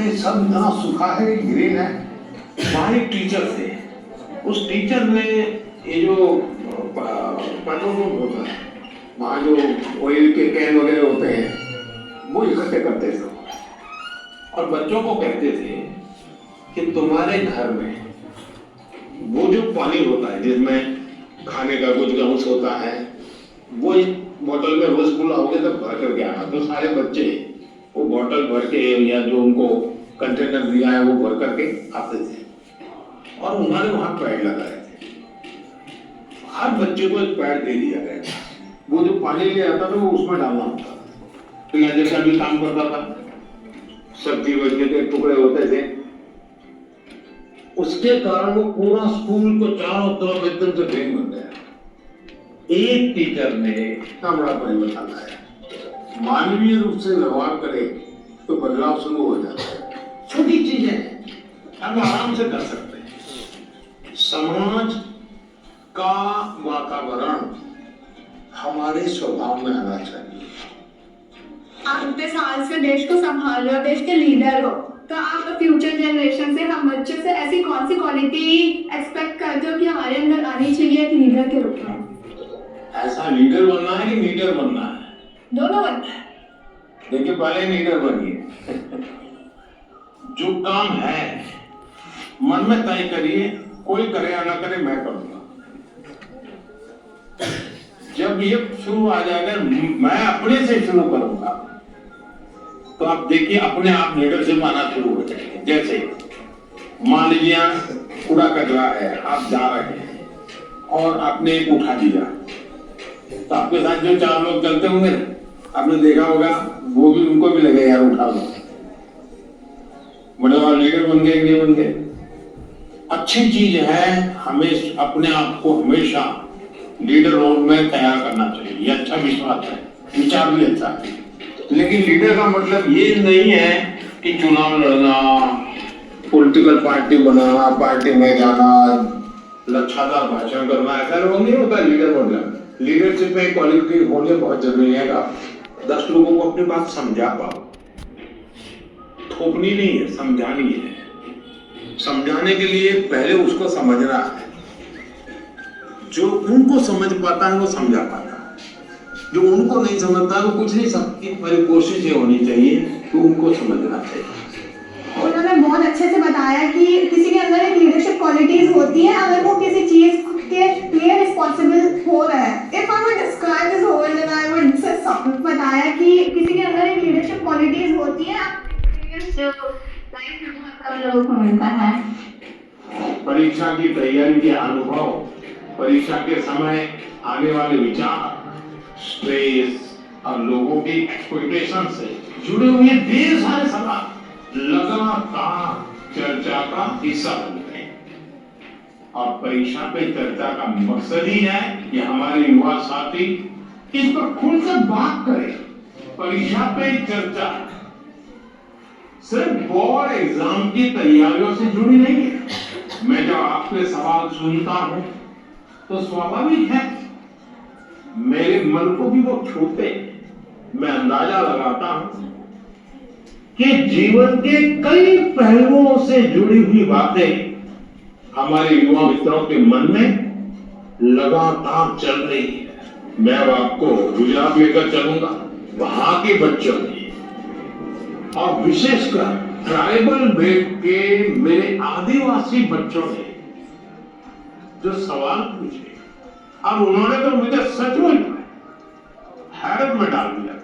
ये सब इतना सूखा है, ग्रीन है। वहाँ एक टीचर थे, उस टीचर ने ये जो पेट्रोल पंप होता है वहाँ जो ऑयल के कैन वगैरह होते हैं वो इकट्ठे करते थे और बच्चों को कहते थे कि तुम्हारे घर में वो जो पानी होता है जिसमें खाने का कुछ अंश होता है वो इस बोतल में रोज फुल आओगे तब भर करके आना। तो सारे बच्चे वो बोतल भर के या जो उनको कंटेनर दिया है वो भर करके आते थे और उन्होंने वहां पैड लगाए थे। हर बच्चे को एक पैड दे दिया गया था, वो जो पानी ले आता था वो उसमें डालना होता था। तो मैं जैसा भी काम करता था, सब्जी वब्जी के टुकड़े होते थे, उसके कारण वो पूरा स्कूल को चारों तरफ एकदम से ग्रीन बन गया। एक टीचर ने इतना बड़ा परिवर्तन लाया। मानवीय रूप से व्यवहार करे तो बदलाव शुरू हो जाता है। छोटी चीजें हम आराम से कर सकते हैं। समाज का वातावरण हमारे स्वभाव में आना चाहिए। आप इतने साल से देश को संभाल रहे हो, देश के लीडर हो, तो आप फ्यूचर जनरेशन से, हम बच्चों से ऐसी कौन सी क्वालिटी एक्सपेक्ट करते हो कि हमारे अंदर आनी चाहिए एक लीडर के रूप में? ऐसा लीडर बनना है कि लीडर बनना है? दोनों बनना है। देखिए पहले लीडर बनिए। जो काम है मन में तय करिए, कोई करे या ना करे मैं करूंगा। जब ये शुरू आ जाएगा मैं अपने से शुरू करूंगा तो आप देखिए अपने आप लीडरशिप आना शुरू हो जाएगा। जैसे मान लीजिए कूड़ा कचरा है, आप जा रहे हैं और आपने एक उठा दिया तो आपके साथ जो चार लोग चलते होंगे आपने देखा होगा वो भी, उनको भी लगे यार उठा लो। बड़े वाले लीडर बन गए, नहीं बन गए। अच्छी चीज है, हमें अपने आप को हमेशा लीडर रोल में तैयार करना चाहिए। ये अच्छा विश्वास है, विचार भी अच्छा है। लेकिन लीडर का मतलब ये नहीं है कि चुनाव लड़ना, पॉलिटिकल पार्टी बनाना, पार्टी में जाना, लच्छादार भाषण करना, ऐसा लोग नहीं होता लीडर बनना। लीडरशिप में क्वालिटी होने बहुत जरूरी है। आप 10 लोगों को अपनी बात समझा पाओ। थोपनी नहीं है, समझानी है। समझाने के लिए पहले उसको समझना है। जो उनको समझ पाता है वो समझा पाता है, जो उनको नहीं समझता है वो कुछ नहीं समझती। मेरी कोशिश ये होनी चाहिए कि उनको समझना चाहिए। उन्होंने बहुत अच्छे से बताया कि किसी के अंदर एक लीडरशिप क्वालिटीज होती है अगर वो किसी चीज के लिए रिस्पॉन्सिबल हो रहा है। If I would describe this whole then I would say बताया कि किसी के अंदर एक लीडरशिप क्वालिटीज होती है जो लाइफ में बहुत लोगों को मिलता है। परीक्षा की तैयारी के अनुभव, परीक्षा के समय आने वाले विचार, स्ट्रेस और लोगों की एक्सपेक्टेशन से जुड़े हुए ढेर सारे सवाल लगातार चर्चा का हिस्सा बनते हैं। और परीक्षा पे चर्चा का मकसद ही है कि हमारे युवा साथी इस पर खुलकर बात करें। परीक्षा पे चर्चा सिर्फ बोर्ड एग्जाम की तैयारियों से जुड़ी नहीं है। मैं जब आपके सवाल सुनता हूं तो स्वाभाविक है मेरे मन को भी वो छूते हैं। मैं अंदाजा लगाता हूं कि जीवन के कई पहलुओं से जुड़ी हुई बातें हमारे युवा मित्रों के मन में लगातार चल रही है। मैं अब आपको गुजरात लेकर चलूंगा। वहां के बच्चों ने और विशेषकर ट्राइबल बेल्ट के मेरे आदिवासी बच्चों ने जो सवाल पूछे और उन्होंने तो मुझे सच में हैरत में डाल दिया।